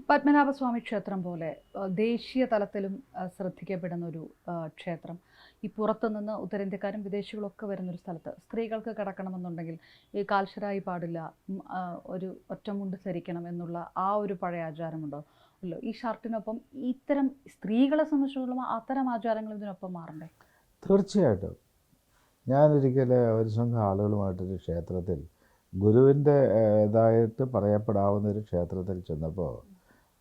പത്മനാഭസ്വാമി ക്ഷേത്രം പോലെ ദേശീയ തലത്തിലും ശ്രദ്ധിക്കപ്പെടുന്ന ഒരു ക്ഷേത്രം. ഈ പുറത്തുനിന്ന് ഉത്തരേന്ത്യക്കാരും വിദേശികളൊക്കെ വരുന്നൊരു സ്ഥലത്ത് സ്ത്രീകൾക്ക് കിടക്കണമെന്നുണ്ടെങ്കിൽ ഈ കാൽശരായി പാടില്ല, ഒരു ഒറ്റമുണ്ട് ധരിക്കണം എന്നുള്ള ആ ഒരു പഴയ ആചാരമുണ്ടോ അല്ലോ. ഈ ഷർട്ടിനൊപ്പം ഇത്തരം സ്ത്രീകളെ സംബന്ധിച്ചിടത്തോളം അത്തരം ആചാരങ്ങൾ ഇതിനൊപ്പം മാറണ്ടേ? തീർച്ചയായിട്ടും. ഞാനൊരിക്കൽ ഒരു സംഘം ആളുകളുമായിട്ടൊരു ക്ഷേത്രത്തിൽ ഗുരുവിൻ്റെ ഇതായിട്ട് പറയപ്പെടാവുന്ന ഒരു ക്ഷേത്രത്തിൽ ചെന്നപ്പോൾ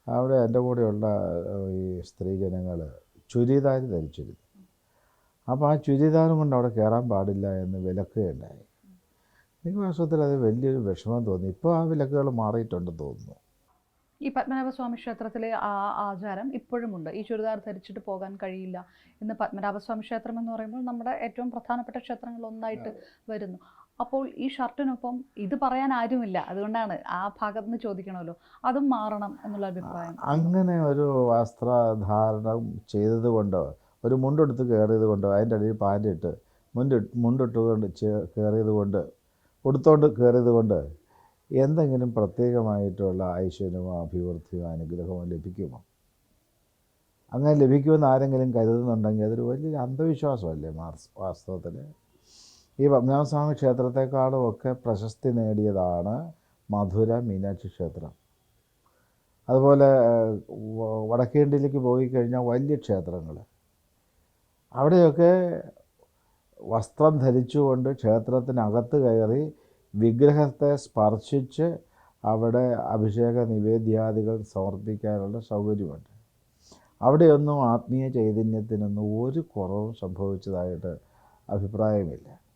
അവിടെ എൻ്റെ കൂടെയുള്ള ഈ സ്ത്രീജനങ്ങൾ ചുരിദാർ ധരിച്ചിരുന്നു. അപ്പോൾ ആ ചുരിദാറും കൊണ്ട് അവിടെ കയറാൻ പാടില്ല എന്ന് വിലക്കുകയുണ്ടായി. എനിക്ക് വാസ്തവത്തിൽ അത് വലിയൊരു വിഷമം തോന്നി. ഇപ്പോൾ ആ വിലക്കുകൾ മാറിയിട്ടുണ്ടെന്ന് തോന്നുന്നു. ഈ പത്മനാഭസ്വാമി ക്ഷേത്രത്തിലെ ആ ആചാരം ഇപ്പോഴുമുണ്ട്. ഈ ചുരിദാർ ധരിച്ചിട്ട് പോകാൻ കഴിയില്ല എന്ന് പത്മനാഭസ്വാമി ക്ഷേത്രം എന്ന് പറയുമ്പോൾ നമ്മുടെ ഏറ്റവും പ്രധാനപ്പെട്ട ക്ഷേത്രങ്ങളിൽ ഒന്നായിട്ട് വരുന്നു. അപ്പോൾ ഈ ഷർട്ടിനൊപ്പം ഇത് പറയാൻ ആരുമില്ല. അതുകൊണ്ടാണ് ആ ഭാഗത്ത് നിന്ന് ചോദിക്കണമല്ലോ. അതും മാറണം എന്നുള്ള അഭിപ്രായം. അങ്ങനെ ഒരു വസ്ത്രധാരണം ചെയ്തത് കൊണ്ടോ ഒരു മുണ്ടെടുത്ത് കയറിയത് കൊണ്ടോ അതിൻ്റെ അടിയിൽ പാൻറ് ഇട്ട് മുണ്ടിട്ടുകൊണ്ട് കയറിയത് കൊണ്ട് ഉടുത്തോണ്ട് കയറിയത് കൊണ്ട് എന്തെങ്കിലും പ്രത്യേകമായിട്ടുള്ള ഐശ്വര്യമോ അഭിവൃദ്ധിയോ അനുഗ്രഹമോ ലഭിക്കുമോ? അങ്ങനെ ലഭിക്കുമെന്ന് ആരെങ്കിലും കരുതുന്നുണ്ടെങ്കിൽ അതൊരു വലിയൊരു അന്ധവിശ്വാസമല്ലേ വാസ്തവത്തിൽ. ഈ പത്മനാഭസ്വാമി ക്ഷേത്രത്തെക്കാളും ഒക്കെ പ്രശസ്തി നേടിയതാണ് മധുര മീനാക്ഷി ക്ഷേത്രം. അതുപോലെ വടക്കേ ഇന്ത്യയിലേക്ക് പോയി കഴിഞ്ഞാൽ വലിയ ക്ഷേത്രങ്ങൾ, അവിടെയൊക്കെ വസ്ത്രം ധരിച്ചുകൊണ്ട് ക്ഷേത്രത്തിനകത്ത് കയറി വിഗ്രഹത്തെ സ്പർശിച്ച് അവിടെ അഭിഷേക നിവേദ്യാദികൾ സമർപ്പിക്കാനുള്ള സൗകര്യമുണ്ട്. അവിടെയൊന്നും ആത്മീയ ചൈതന്യത്തിനൊന്നും ഒരു കുറവും സംഭവിച്ചതായിട്ട് അഭിപ്രായമില്ല.